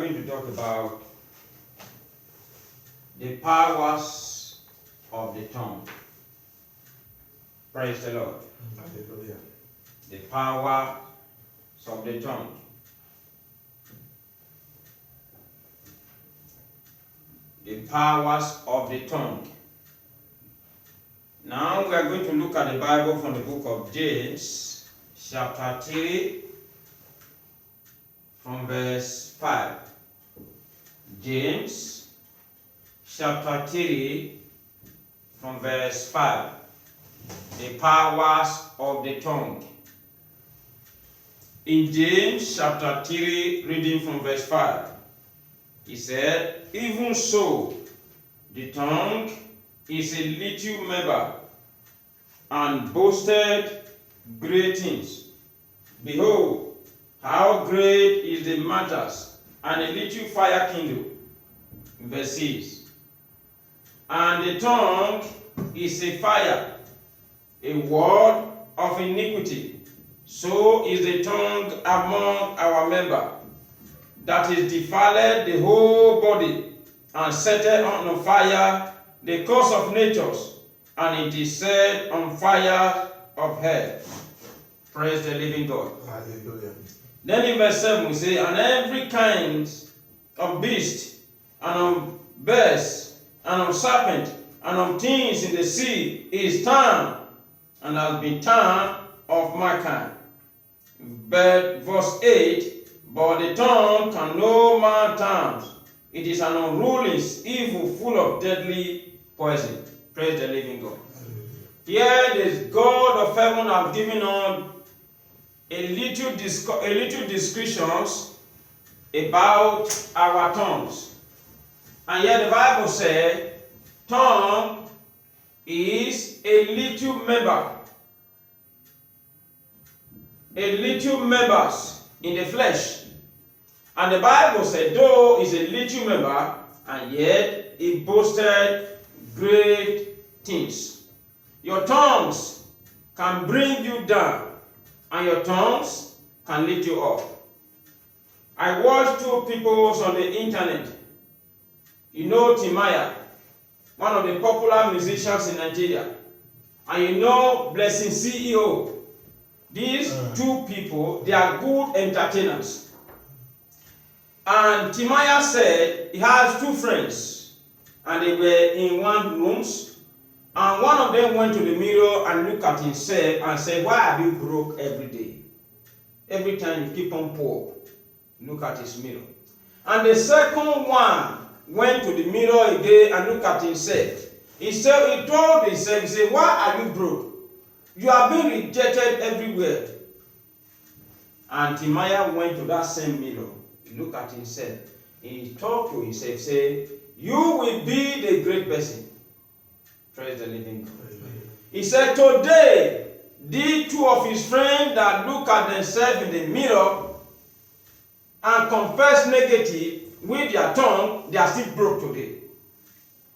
going to talk about the powers of the tongue. Praise the Lord. Hallelujah. The power of the tongue. The powers of the tongue. Now we are going to look at the Bible from the book of James, chapter 3, from verse 5. James, chapter 3, from verse 5. The powers of the tongue. In James, chapter 3, reading from verse 5, he said, "Even so, the tongue is a little member, and boasted great things. Behold, how great is the matters, and a little fire kindled." Verse 6. "And the tongue is a fire, a word of iniquity. So is the tongue among our members, that is defiled the whole body, and setteth on fire the course of natures, and it is set on fire of hell." Praise the living God. Hallelujah. Then in verse 7 we say, "And every kind of beast, and of birds, and of serpent, and of things in the sea is turned, and has been turned of mankind." But verse 8, "But the tongue can no man turn. It is an unruly evil, full of deadly poison." Praise the living God. Here the God of heaven has given us a little descriptions about our tongues. And yet the Bible says, tongue is a little member. A little members in the flesh. And the Bible said, though is a little member, and yet it boasted great things. Your tongues can bring you down, and your tongues can lift you up. I watched two people on the internet. You know Timaya, one of the popular musicians in Nigeria. And you know Blessing CEO. These two people, they are good entertainers. And Timaya said he has two friends, and they were in one room, and one of them went to the mirror and looked at himself and said, "Why are you broke every day? Every time you keep on poor." Look at his mirror. And the second one went to the mirror again and looked at himself. He told himself, he said, "Why are you broke? You are being rejected everywhere." And Timaya went to that same mirror. He looked at himself. He talked to himself, say, "You will be the great person." Praise the living God. He said, today, the two of his friends that look at themselves in the mirror and confess negative with their tongue, they are still broke today.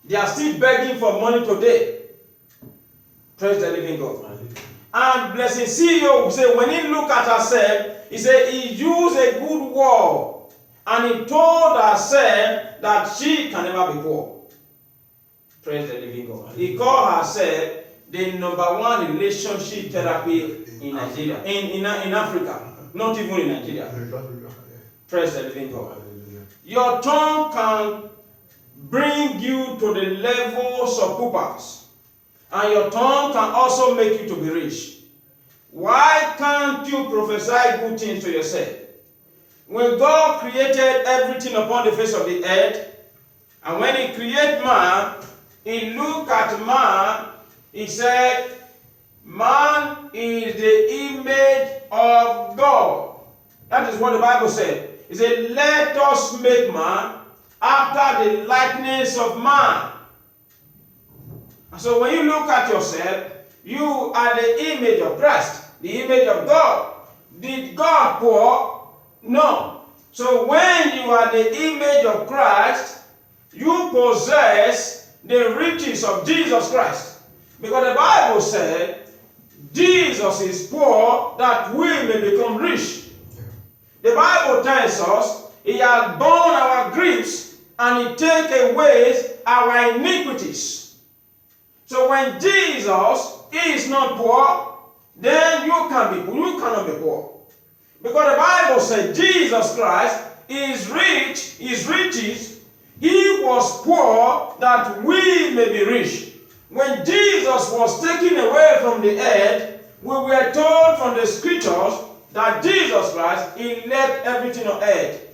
They are still begging for money today. Praise the living God. And Blessing CEO will say, when he look at herself, he said he used a good word, and he told herself that she can never be poor. Praise the living God. He called herself the #1 relationship therapy in Nigeria, in Africa, not even in Nigeria. Praise the living God. Your tongue can bring you to the levels of paupers, and your tongue can also make you to be rich. Why can't you prophesy good things to yourself? When God created everything upon the face of the earth, and when he created man, he looked at man, he said, man is the image of God. That is what the Bible said. He said, let us make man after the likeness of man. And so when you look at yourself, you are the image of Christ, the image of God. Did God poor? No. So when you are the image of Christ, you possess the riches of Jesus Christ. Because the Bible said, Jesus is poor that we may become rich. The Bible tells us He has borne our griefs and he take away our iniquities. So when Jesus is not poor, then you cannot be poor. Because the Bible said Jesus Christ is rich, his riches, he was poor that we may be rich. When Jesus was taken away from the earth, we were told from the scriptures that Jesus Christ, he left everything on earth.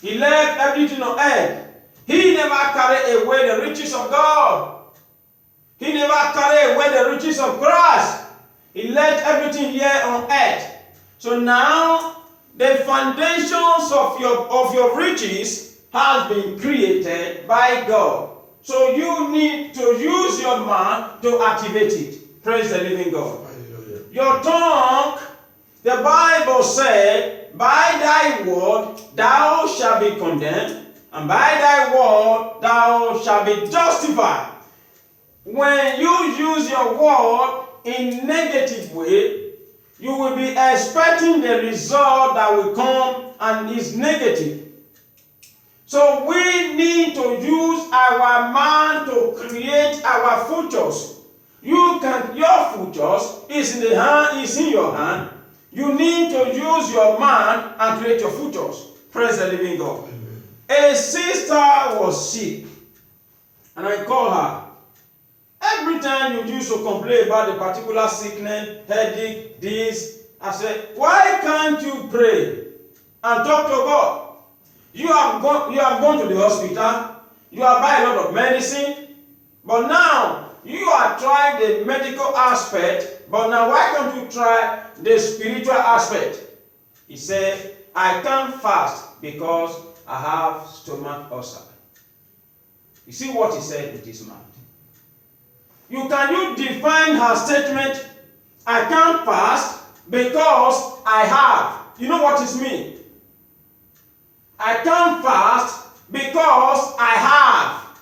He left everything on earth. He never carried away the riches of God. He never carried away the riches of Christ. He left everything here on earth. So now the foundations of your riches has been created by God. So you need to use your mind to activate it. Praise the living God. Hallelujah. Your tongue, the Bible said, by thy word thou shalt be condemned, and by thy word thou shalt be justified. When you use your word in negative way, you will be expecting the result that will come and is negative. So we need to use our mind to create our futures. Your futures is in your hand. You need to use your mind and create your futures. Praise the living God. Amen. A sister was sick, and I called her. Every time you used to complain about the particular sickness, headache, this, I said, why can't you pray and talk to God? You have gone to the hospital, you have bought a lot of medicine, but now you are trying the medical aspect, but now why can't you try the spiritual aspect? He said, I can't fast because I have stomach ulcer. You see what he said with his mouth? Can you define her statement? I can't fast because I have. You know what it means? I can't fast because I have.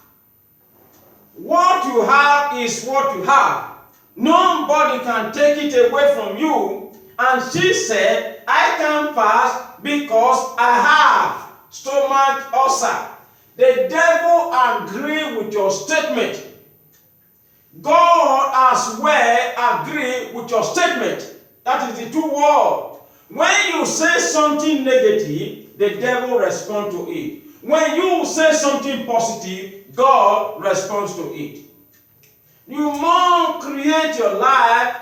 What you have is what you have. Nobody can take it away from you. And she said, I can't fast because I have stomach ulcer. The devil agrees with your statement. God as well agree with your statement. That is the two words. When you say something negative, the devil responds to it. When you say something positive, God responds to it. You must create your life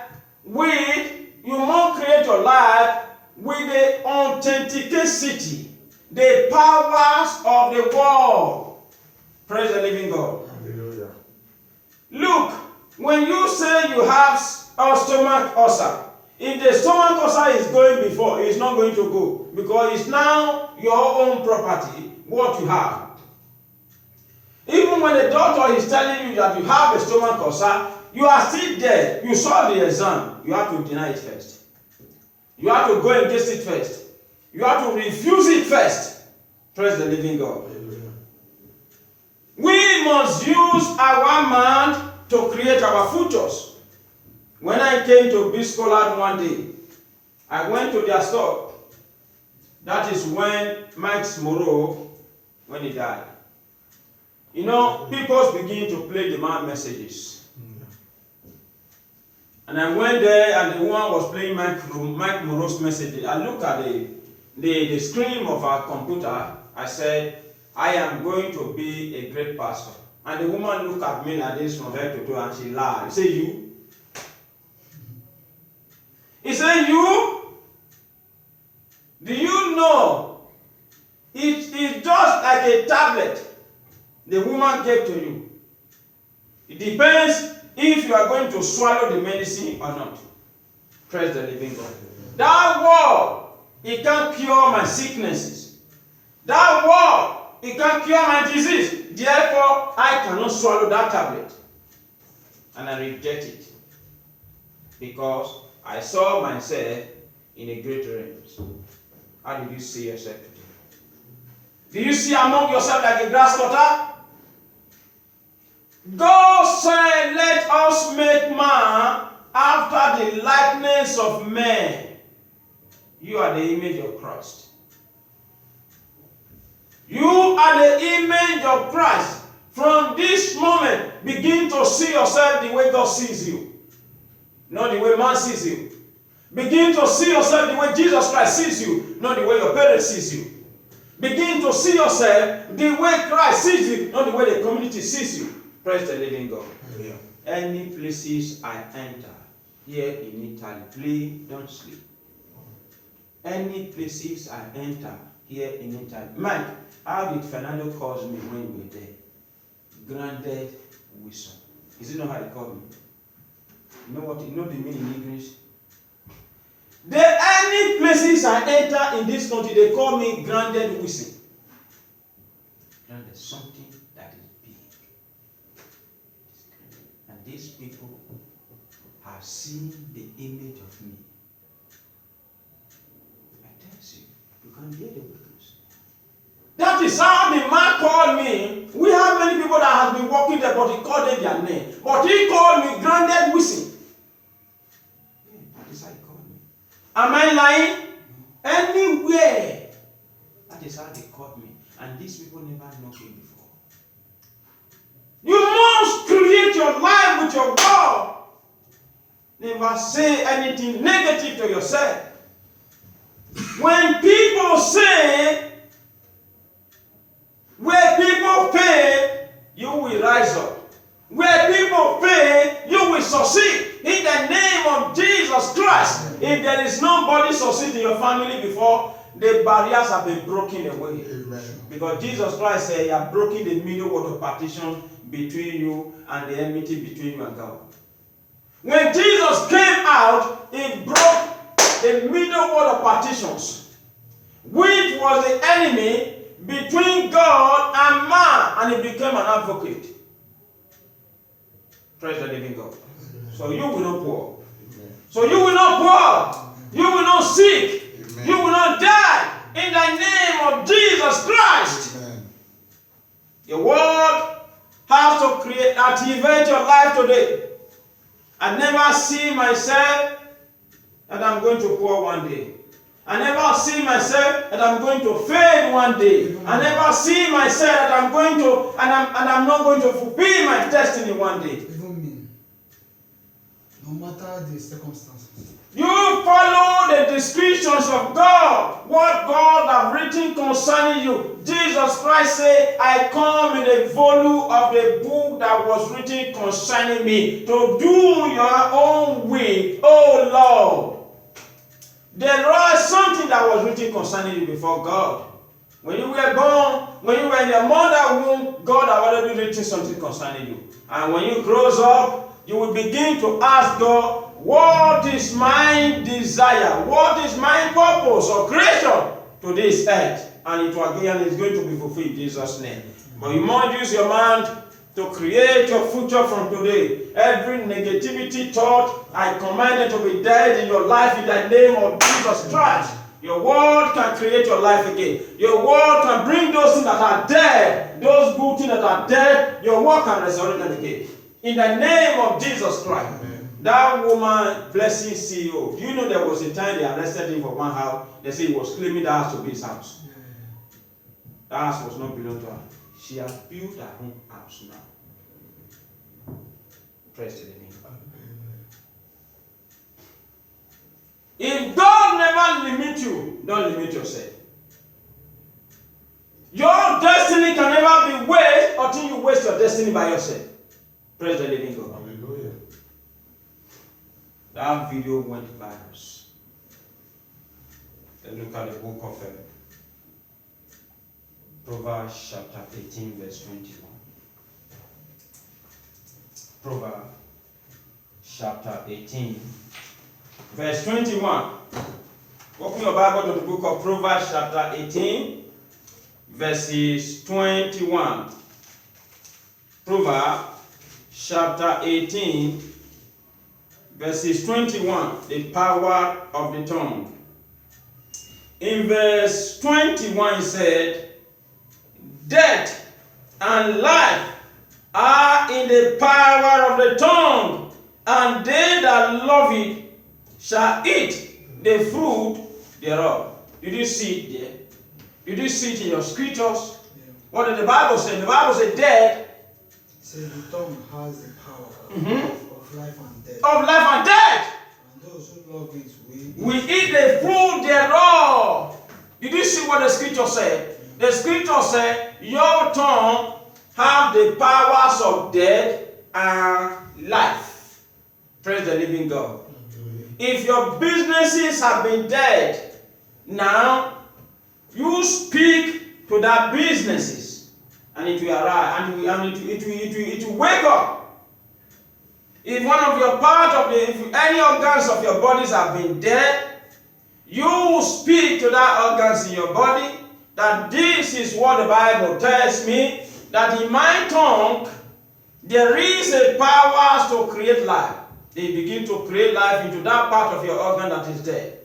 with the authenticity, the powers of the world. Praise the living God. Hallelujah. Look, when you say you have a stomach ulcer, if the stomach ulcer is going before, it's not going to go because it's now your own property, what you have. Even when the doctor is telling you that you have a stomach ulcer, you are still there. You saw the exam. You have to deny it first. You have to go against it first. You have to refuse it first. Praise the living God. We must use our mind to create our futures. When I came to Biscoland one day, I went to their store. That is when Mike Moreau, when he died. You know, people begin to play the man messages. And I went there and the woman was playing Mike Moreau's message. I looked at the screen of our computer. I said, I am going to be a great pastor. And the woman looked at me like this from head to toe and she laughed. He said, you? He said, you? Do you know? It's just like a tablet the woman gave to you. It depends if you are going to swallow the medicine or not. Praise the living God. That word, it can cure my sicknesses. That word, it can cure my disease. Therefore, I cannot swallow that tablet. And I reject it. Because I saw myself in a great realm. How did you see yourself today? Do you see among yourself like a grass cutter? God said, let us make man after the likeness of man. You are the image of Christ. you are the image of Christ, from this moment, begin to see yourself the way God sees you. Not the way man sees you. Begin to see yourself the way Jesus Christ sees you, not the way your parents sees you. Begin to see yourself the way Christ sees you, not the way the community sees you. Praise the living God. Yeah. Any places I enter here in Italy, please don't sleep. Any places I enter here in Italy. Mike, how did Fernando call me when we were there? Granted wisdom. Is it not how he called me? You know what? You know the meaning in English? Any places I enter in this country, they call me granted wisdom. Granted something that is big. And these people have seen the image of me. I tell you, you can hear the witness. That is how the man called me. We have many people that have been working there, but he called them their name. But he called me granted wisdom. That is how he called me. Am I lying? Anywhere. That is how they called me. And these people never know me before. You must create your life with your God. Never say anything negative to yourself. When people say, where people fail, you will rise up. Where people fail, you will succeed. In the name of Jesus Christ. If there is nobody succeed in your family before, the barriers have been broken away. Amen. Because Jesus Christ said, he has broken the middle wall of partition between you and the enmity between you and God. When Jesus came out, he broke the middle wall of partitions, which was the enemy between God and man, and he became an advocate. Praise the living God. So you will not poor. So you will not poor. You will not sick. Amen. You will not die. In the name of Jesus Christ. Amen. Your word has to activate your life today. I never see myself that I'm going to poor one day. I never see myself that I'm going to fail one day. I never see myself that I'm going to and I'm not going to fulfill my destiny one day. No matter the circumstances. You follow the descriptions of God. What God has written concerning you. Jesus Christ said, I come in the volume of the book that was written concerning me to do your own will. Oh Lord. There was something that was written concerning you before God. When you were born, when you were in your mother's womb, God had already written something concerning you. And when you grow up, you will begin to ask God, what is my desire? What is my purpose or creation to this earth? And it will again is going to be fulfilled in Jesus' name. But you must use your mind to create your future from today. Every negativity thought, I command it to be dead in your life in the name of Jesus Christ. Your word can create your life again. Your word can bring those things that are dead, those good things that are dead, your word can resurrect them again. In the name of Jesus Christ. Amen. That woman, blessing CEO, do you know there was a time they arrested him for one house? They say he was claiming that house to be his house. That house was not belong to her. She has built her own house now. Praise the living God. If God never limits you, don't limit yourself. Your destiny can never be wasted until you waste your destiny by yourself. Praise the living God. Hallelujah. That video went viral. Let's look at the book of Proverbs chapter 18 verse 21. Proverbs chapter 18 verse 21. Open your Bible to the book of Proverbs chapter 18 verses 21. Proverbs chapter 18 verses 21. The power of the tongue. In verse 21 it said, death and life are in the power of the tongue, and they that love it shall eat the fruit thereof. Did you see it there? Did you see it in your scriptures? What did the Bible say? The Bible said dead. It says the tongue has the power of life and death. Of life and death. And those who love it We eat the fruit thereof. Did you see what the scripture said? The scripture said, your tongue have the powers of death and life. Praise the living God. If your businesses have been dead, now you speak to that businesses and it will arise and it will wake up. If one of your if any organs of your bodies have been dead, you will speak to that organs in your body that this is what the Bible tells me, that in my tongue there is a power to create life. They begin to create life into that part of your organ that is dead.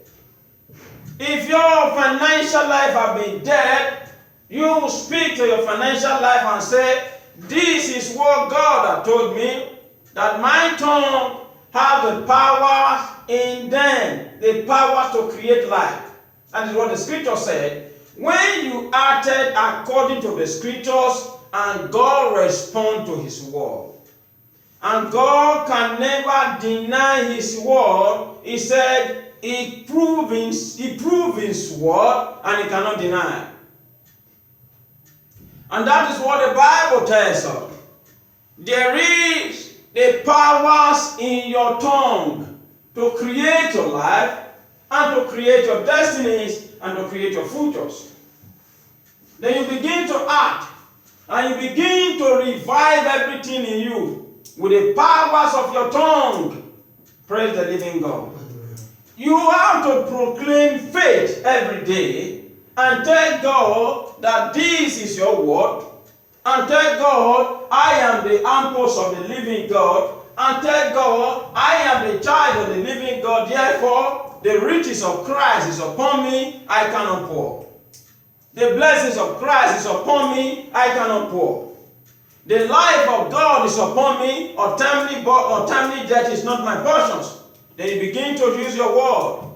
If your financial life have been dead, you will speak to your financial life and say, this is what God has told me, that my tongue have the power in them, the power to create life. That is what the scripture said. When you acted according to the scriptures, and God respond to his word. And God can never deny his word. He said he proved his word and he cannot deny. And that is what the Bible tells us. There is the powers in your tongue to create your life and to create your destinies and to create your futures. Then you begin to act and you begin to revive everything in you with the powers of your tongue. Praise the living God. You have to proclaim faith every day and tell God that this is your word. And tell God, I am the outpost of the living God. And tell God, I am the child of the living God. Therefore, the riches of Christ is upon me, I cannot pour. The blessings of Christ is upon me, I cannot pour. The life of God is upon me, untimely death is not my portion. Then you begin to use your word.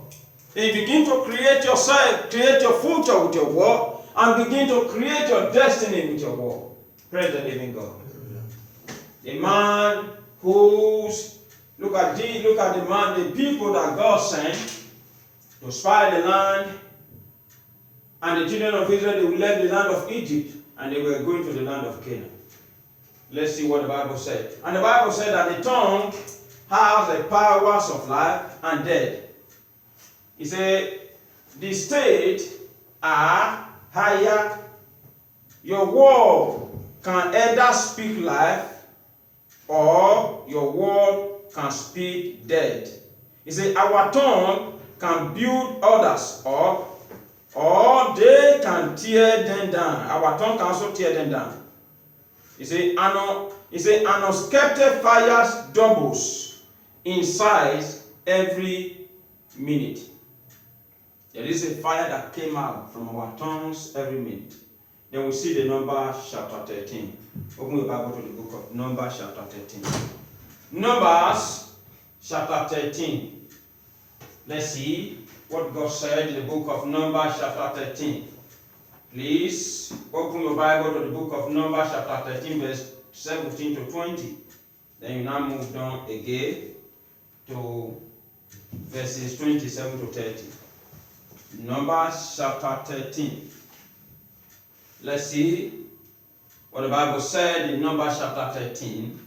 Then you begin to create yourself, create your future with your word, and begin to create your destiny with your word. Praise the living God. The man who's, look at the man, the people that God sent to spy the land, and the children of Israel, they left the land of Egypt, and they were going to the land of Canaan. Let's see what the Bible said. And the Bible said that the tongue has the powers of life and death. He said, the state are higher. Your word can either speak life or your word can speak death. He said, our tongue can build others up or they can tear them down. Our tongue can also tear them down. He said, an unscathed fire doubles in size every minute. There is a fire that came out from our tongues every minute. Then we see the Numbers chapter 13. Open your Bible to the book of Numbers chapter 13. Numbers chapter 13. Let's see what God said in the book of Numbers chapter 13. Please open your Bible to the book of Numbers chapter 13 verse 17 to 20. Then you now move down again to verses 27 to 30. Numbers chapter 13. Let's see what the Bible said in Numbers chapter 13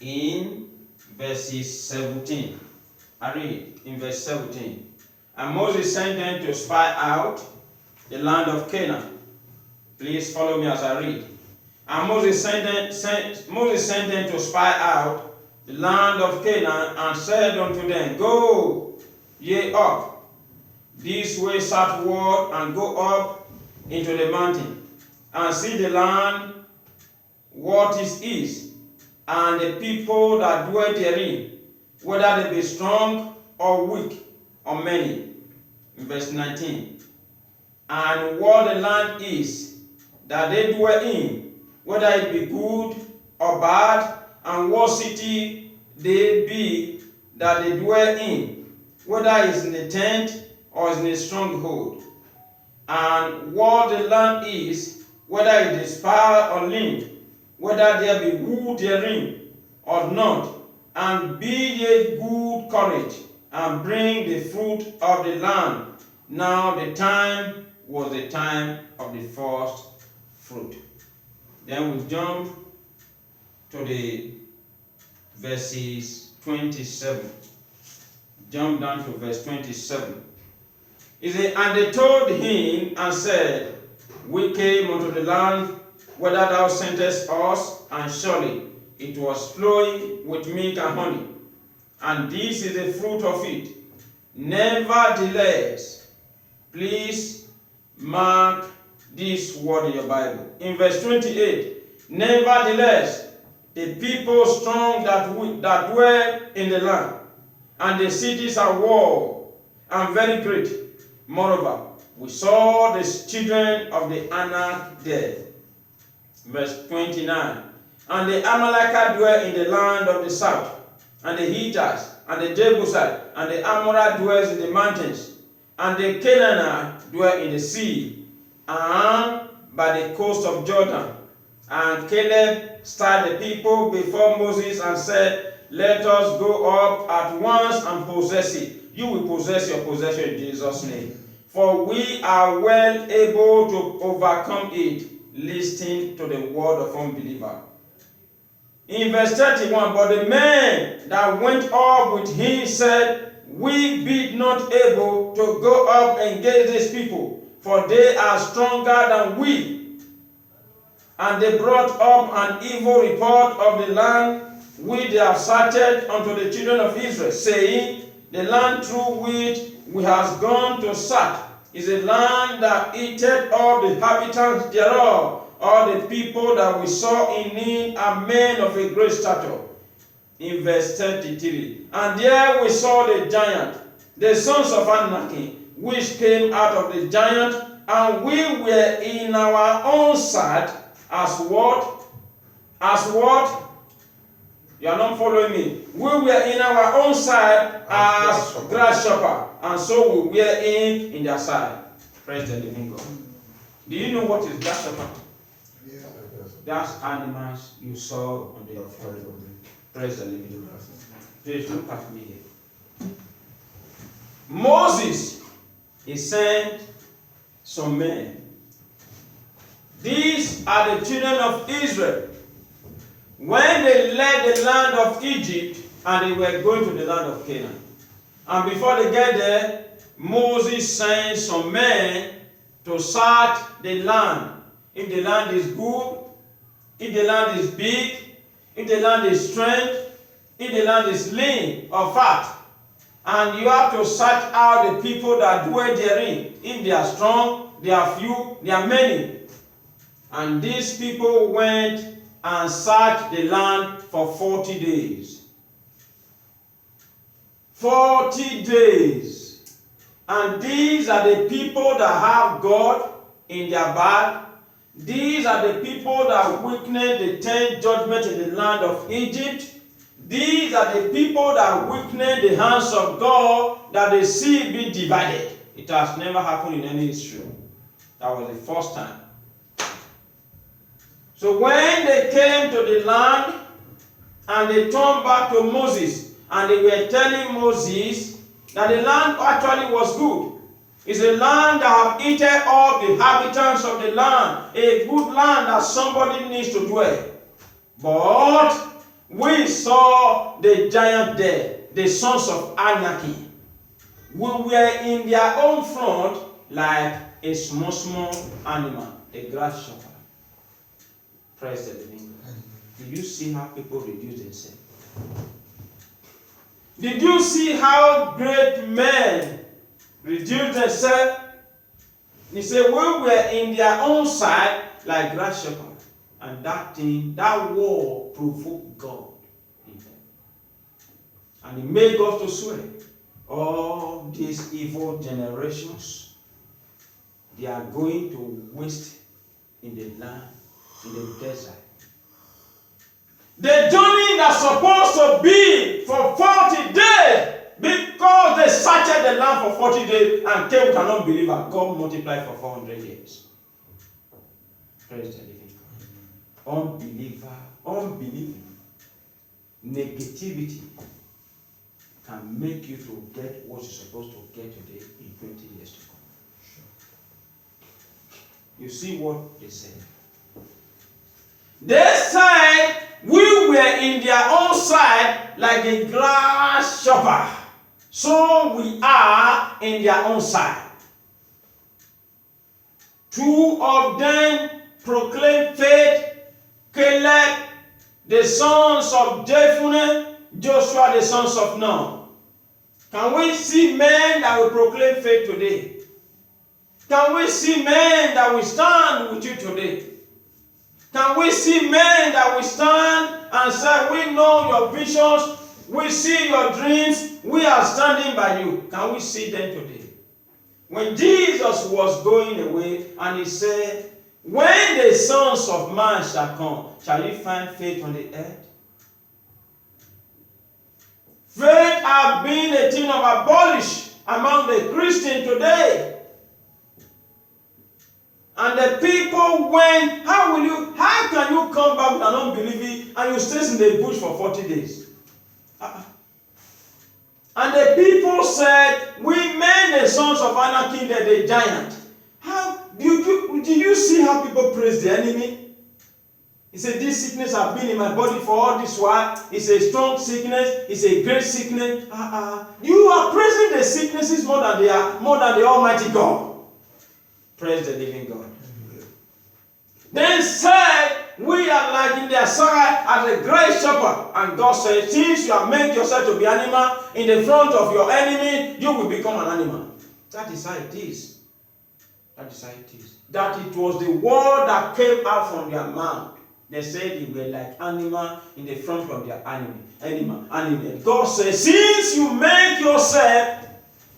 in verses 17. I read in verse 17. And Moses sent them to spy out the land of Canaan. Please follow me as I read. And Moses sent them to spy out the land of Canaan, and said unto them, go ye up this way southward, and go up into the mountain, and see the land what it is, and the people that dwell therein, whether they be strong or weak or many. In verse 19. And what the land is that they dwell in, whether it be good or bad, and what city they be that they dwell in, whether it's in a tent or is in a stronghold. And what the land is whether it is foul or lean, whether there be wood therein or not, and be ye good courage, and bring the fruit of the land. Now the time was the time of the first fruit. Then we jump to the verses 27. Jump down to verse 27. It says, and they told him and said, we came unto the land whither thou sentest us, and surely it was flowing with milk and honey, and this is the fruit of it. Nevertheless, please mark this word in your Bible. In verse 28, nevertheless, the people strong that dwell in the land, and the cities are walled and very great. Moreover, we saw the children of the Anak there. Verse 29. And the Amalekite dwell in the land of the south, and the Hittites, and the Jebusite, and the Amorite dwells in the mountains, and the Canaanite dwell in the sea, and by the coast of Jordan. And Caleb stirred the people before Moses and said, let us go up at once and possess it. You will possess your possession in Jesus' name. For we are well able to overcome it, listening to the word of unbeliever. In verse 31, but the men that went up with him said, we be not able to go up against these people, for they are stronger than we. And they brought up an evil report of the land which they have searched unto the children of Israel, saying, the land through which we have gone to search is a land that eateth all the inhabitants thereof. All the people that we saw in it are men of a great stature. In verse 33, and there we saw the giant, the sons of Anak, which came out of the giant, and we were in our own sight as what? As what? You are not following me. We were in our own sight as grasshopper, and so we were in their sight. Praise the living God. Do you know what is grasshopper? Yeah. That's animals you saw on the floor. Praise the living God. Please look at me here. Moses, he sent some men. These are the children of Israel. When they left the land of Egypt and they were going to the land of Canaan. And before they get there, Moses sent some men to search the land. If the land is good, if the land is big, if the land is strength, if the land is lean or fat. And you have to search out the people that dwell therein. If they are strong, they are few, they are many. And these people went and searched the land for 40 days. 40 days. And these are the people that have God in their bag. These are the people that witnessed the 10th judgment in the land of Egypt. These are the people that witnessed the hands of God that the sea be divided. It has never happened in any history. That was the first time. So when they came to the land and they turned back to Moses and they were telling Moses that the land actually was good. It's a land that have eaten all the inhabitants of the land. A good land that somebody needs to dwell. But we saw the giant there, the sons of Anaki. We were in their own front like a small animal, a grasshopper. Praise the living God. Did you see how people reduce themselves? Did you see how great men reduce themselves? He said, we were in their own side like grasshopper. And that thing, that war provoked God in them. And he made God to swear, all these evil generations, they are going to waste in the land, in the desert. The journey that's supposed to be for 40 days, because they searched the land for 40 days and came with an unbeliever, God multiplied for 400 years. Praise the living God. Unbelieving, negativity can make you to get what you're supposed to get today in 20 years to come. You see what they said. They said we were in their own side like a glass shopper. So we are in their own side. Two of them proclaimed faith, Caleb, the sons of Jephunneh, Joshua, the sons of Nun. Can we see men that will proclaim faith today? Can we see men that will stand with you today? Can we see men that will stand and say, we know your visions, we see your dreams, we are standing by you? Can we see them today? When Jesus was going away and he said, when the sons of man shall come, shall you find faith on the earth? Faith has been a thing of abolish among the Christians today. And the people went, how can you come back with an unbelieving and you stay in the bush for 40 days? And the people said, we made the sons of Anakim the giant. How did you see how people praise the enemy? He said, this sickness has been in my body for all this while. It's a strong sickness. It's a great sickness. You are praising the sicknesses more than the Almighty God. Praise the living God. Then said, we are like in their side as a great shepherd. And God said, since you have made yourself to be animal in the front of your enemy, you will become an animal. That is how it is. That is how it is. That it was the word that came out from their mouth. They said they were like animal in the front of their animal. God says, since you make yourself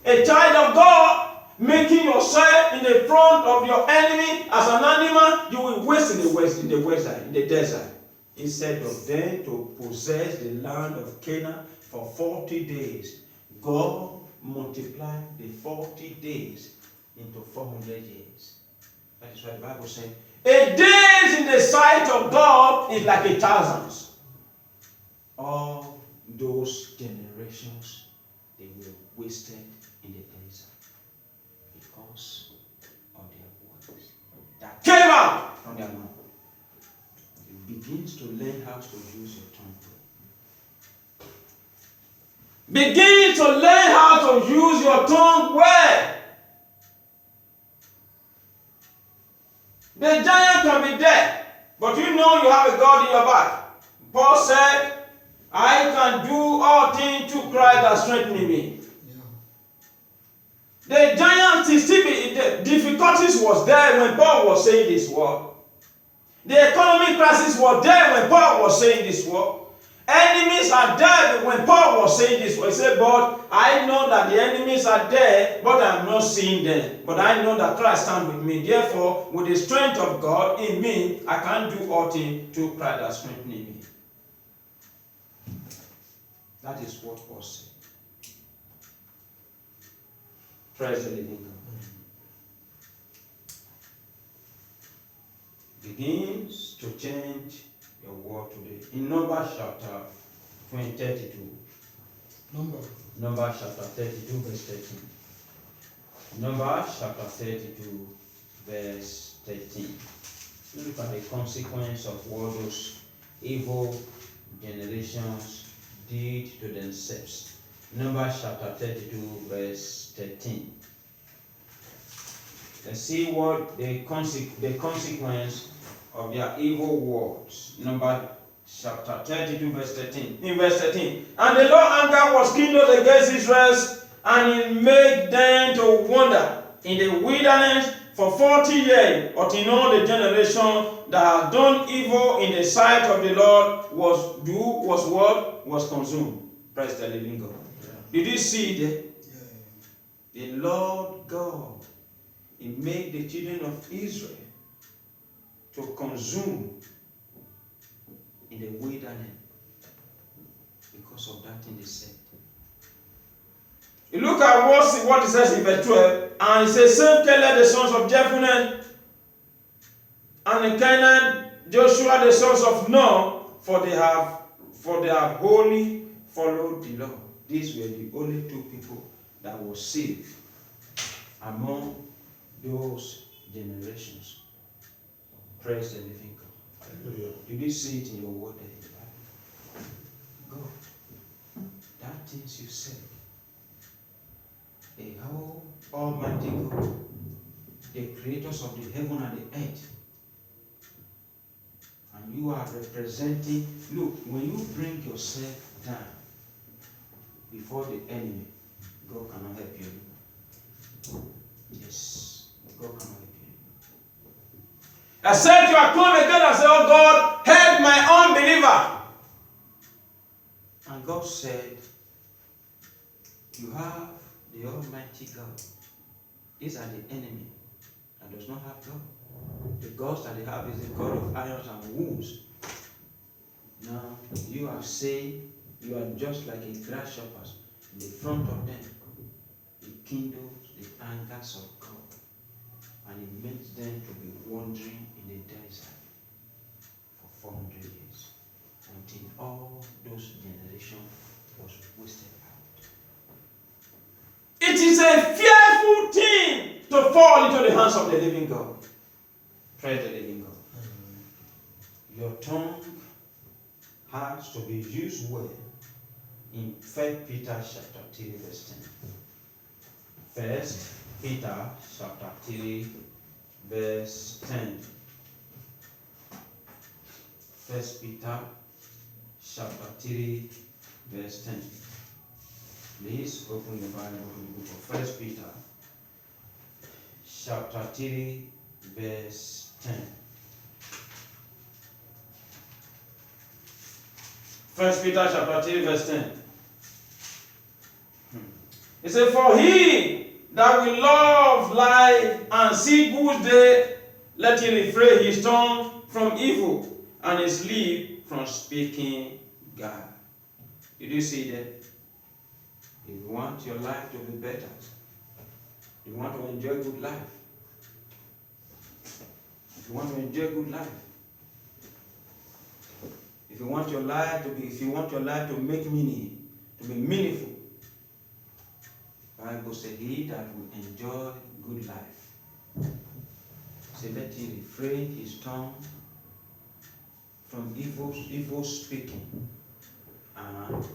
a child of God, making yourself in the front of your enemy as an animal, you will waste in the desert. Instead of them to possess the land of Canaan for 40 days, God multiplied the 40 days into 400 years. That is what the Bible says. A day in the sight of God is like 1,000. All those generations, they were wasted in the desert because of their words that came out from their mouth. You begin to learn how to use your tongue. Begin to learn how to use your tongue well. The giant can be dead, but you know you have a God in your back. Paul said, I can do all things through Christ that strengthens me. The giant, the difficulties was there when Paul was saying this word. The economic crisis was there when Paul was saying this word. Enemies are there when Paul was saying this word. He said, but I know that the enemies are there, but I'm not seeing them. But I know that Christ stands with me. Therefore, with the strength of God in me, I can do all things through Christ that strengthens me. That is what Paul said. Praise the living God. Begins to change your word today. In Numbers chapter 32. Numbers chapter 32 verse 13. Numbers chapter 32 verse 13. Look at the consequence of what those evil generations did to themselves. Numbers chapter 32 verse 13. Let's see what the consequence of their evil words. Numbers chapter 32 verse 13. In verse 13. And the Lord's anger was kindled against Israel, and he made them to wander in the wilderness for 40 years, until all the generation that has done evil in the sight of the Lord was consumed. Praise the living God. Did you see that? The Lord God, he made the children of Israel to consume in the wilderness because of that thing they said. You look at what it says in verse 12, and it says, save Caleb the sons of Jephunneh, and in Canaan, Joshua the sons of Nun, for they have wholly followed the Lord. These were the only two people that were saved among those generations. Praise the living God. Hallelujah. Did you see it in your word there in the Bible? God, that things you said, a whole Almighty God, the creators of the heaven and the earth, and you are representing. Look, when you bring yourself down before the enemy, God cannot help you. Yes, God cannot help you. I said you are come again and say, oh God, help my unbeliever. And God said, you have the Almighty God. These are the enemy that does not have God. The gods that they have is the God of irons and wounds. Now, you are saying you are just like a grasshopper. In the front of them, it kindles the angers of God. And it makes them to be wandering in the desert for 400 years. Until all those generations was wasted out. It is a fearful thing to fall into the hands of the living God. Praise the living God. Your tongue has to be used well in 1 Peter chapter 3 verse 10. 1 Peter chapter 3 verse 10. 1 Peter chapter 3 verse 10. Please open the Bible to the book of 1 Peter chapter 3 verse 10. 1 Peter chapter 3 verse 10. It says, for he that will love life and see good day, let him refrain his tongue from evil and his lip from speaking God. Did you see that? If you want your life to be better, you want to enjoy good life. If you want to enjoy good life, if you want your life to make meaning, to be meaningful, the Bible says he that will enjoy good life. Say let him refrain his tongue from evil speaking and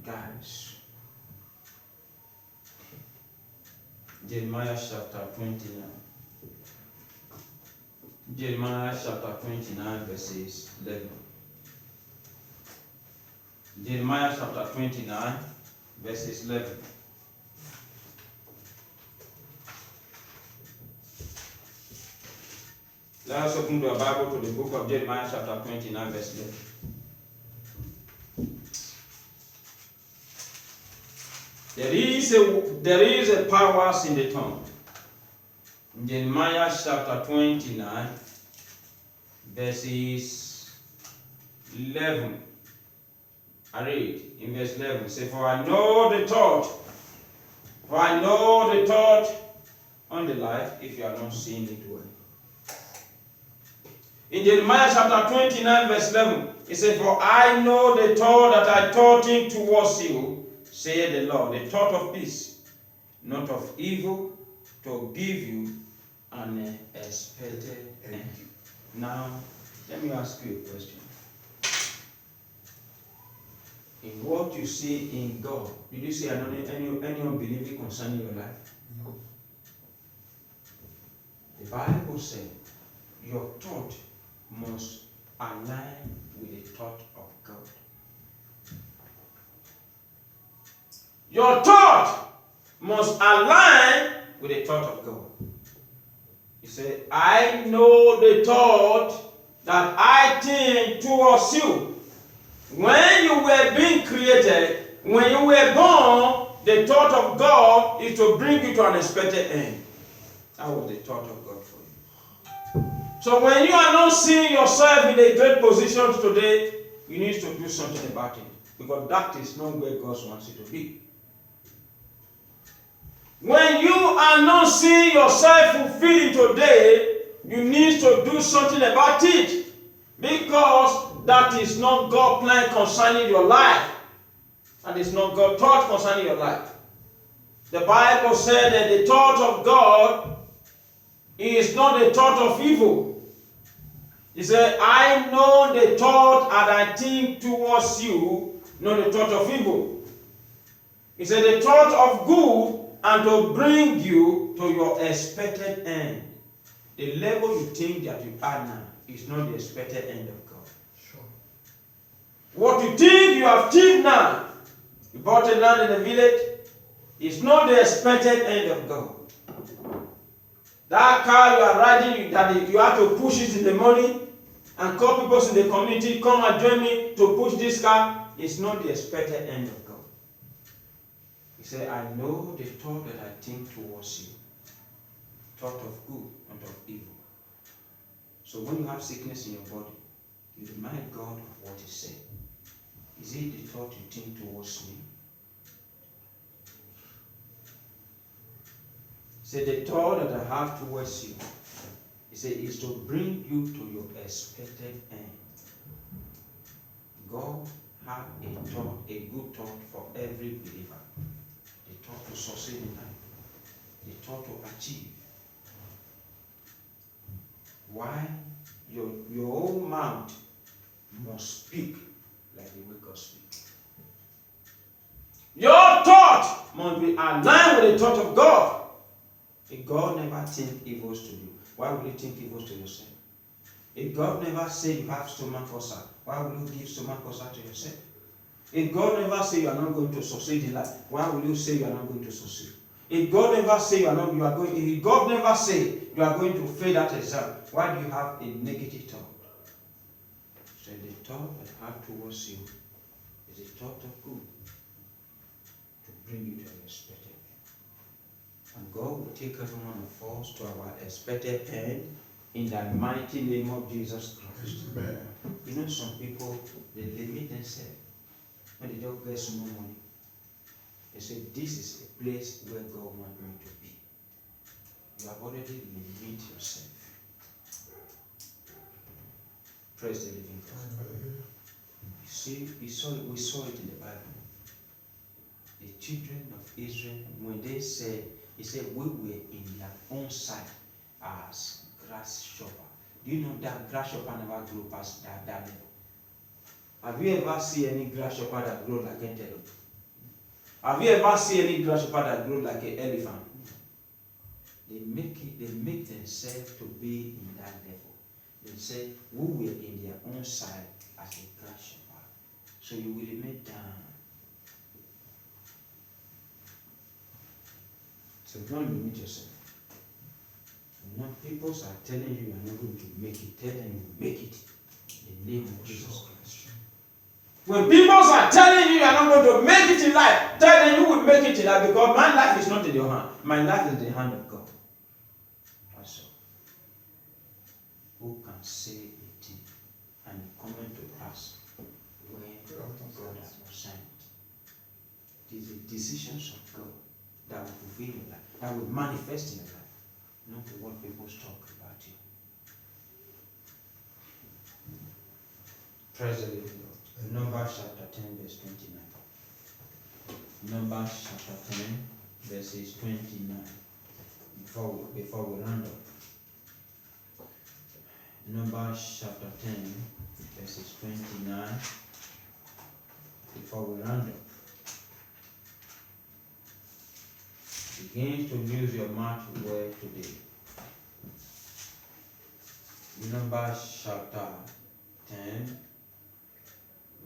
guys. Jeremiah chapter 29. Jeremiah chapter 29 verses 11. Jeremiah chapter 29 verses 11. Let us open the Bible to the book of Jeremiah chapter 29 verse 11. There is a power in the tongue. In Jeremiah chapter 29 verses 11. I read in verse 11. Say, for I know the thought on the life, if you are not seeing it well. In Jeremiah chapter 29 verse 11, it says, for I know the thought that I thought him towards you, saith the Lord, the thought of peace, not of evil, to give you an expected end. Now, let me ask you a question. In what you see in God, did you see any unbelieving concerning your life? No. The Bible said your thought must align with the thought of God. Your thought must align with the thought of God. He said, I know the thought that I think towards you. When you were being created, when you were born, the thought of God is to bring you to an expected end. That was the thought of God for you. So when you are not seeing yourself in a great position today, you need to do something about it. Because that is not where God wants you to be. When you are not seeing yourself fulfilling today, you need to do something about it. Because that is not God's plan concerning your life. And it's not God's thought concerning your life. The Bible said that the thought of God is not the thought of evil. He said, I know the thought that I think towards you, not the thought of evil. He said, the thought of good and to bring you to your expected end. The level you think that you are now is not the expected end of God. Sure. What you think you have achieved now, you bought a land in a village, is not the expected end of God. That car you are riding, that you have to push it in the morning and call people in the community, come and join me to push this car, is not the expected end of God. He said, I know the thought that I think towards you, thought of good and of evil. So when you have sickness in your body, you remind God of what He said. Is it the thought you think towards me? He said, the thought that I have towards you, He said, is to bring you to your expected end. God had a thought, a good thought for every believer. The thought to succeed in life, the thought to achieve. Why? Your own mouth must speak like the way God speaks. Your thought must be aligned with the thought of God. If God never think evils to you, why will you think evils to yourself? If God never say you have stomach ulcer, why will you give stomach ulcer to yourself? If God never say you are not going to succeed in life, why will you say you are not going to succeed? If God never say if God never say you are going to fail that exam, why do you have a negative thought? So the thought that I have towards you is a thought of good to bring you to an expected end. And God will take every one of us to our expected end in the mighty name of Jesus Christ. Amen. You know, some people, they limit themselves when they don't get some more money. They say, this is a place where God wants me to be. You have already limited yourself. Praise the living God. You see, we saw it in the Bible. The children of Israel, when they said, He said, we were in their own sight as grasshopper. Do you know that grasshopper never grew past that level? Have you ever seen any grasshopper that grows like an antelope? Have you ever seen any grasshopper that grows like an elephant? They make themselves to be in that level. They say, we were in their own side as a grasshopper. So you will remain down. So don't limit yourself. When people are telling you you're not going to make it, tell them you will make it. In the name of Jesus Christ. When people are telling you you're not going to make it in life, tell them you will make it in life, because my life is not in your hand. My life is in the hand of God. That's all. Who can say a thing and come to pass when God has not signed it? It is the decisions of God that will fulfill your life, that will manifest in your life, not what people talk about you. Praise the living God. Numbers chapter 10, verse 29. Numbers chapter 10, verses 29. Before we round up. Numbers chapter 10, verses 29. Before we round up. Begin to use your mouth well today. Numbers chapter 10,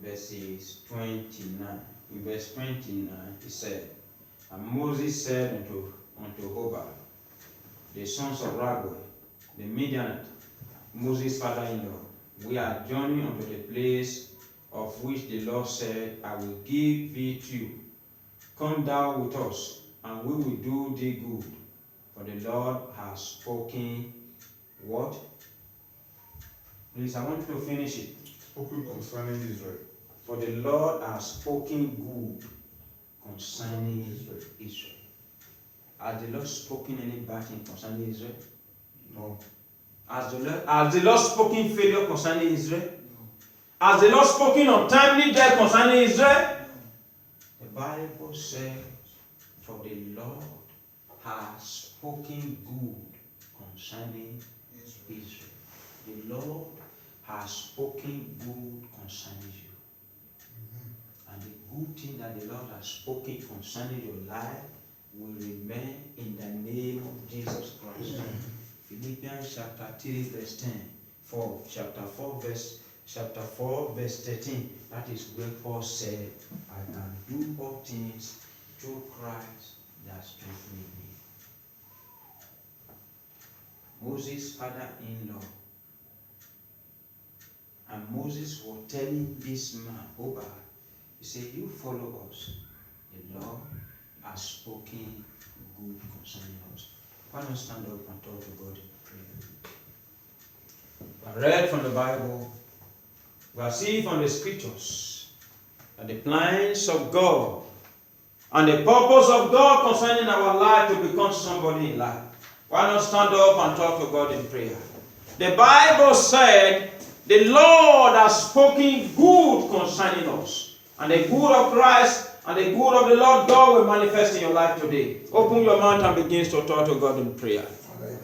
verses 29. In verse 29, it said, and Moses said unto Hobab, the sons of Raguel, the Midianite, Moses' father-in-law, we are journeying unto the place of which the Lord said, I will give thee two. Come thou with us, and we will do thee good. For the Lord has spoken what? Please, I want you to finish it. Spoken concerning Israel. For the Lord has spoken good concerning Israel. Has the Lord spoken any bad thing concerning Israel? No. Has the Lord spoken failure concerning Israel? No. Has the Lord spoken untimely death concerning Israel? No. The Bible says, for the Lord has spoken good concerning Israel. The Lord has spoken good concerning you. And the good thing that the Lord has spoken concerning your life will remain in the name of Jesus Christ. Philippians chapter 3 verse 10. Chapter 4 verse 13. That is where Paul said, I can do all things through Christ that strengthens me. Moses' father-in-law. And Moses was telling this man, Obad, he said, you follow us. The Lord has spoken good concerning us. Why not stand up and talk to God in prayer? I read from the Bible, we have seen from the scriptures that the plans of God and the purpose of God concerning our life to become somebody in life. Why not stand up and talk to God in prayer? The Bible said, the Lord has spoken good concerning us. And the good of Christ and the good of the Lord God will manifest in your life today. Open your mouth and begin to talk to God in prayer. Amen.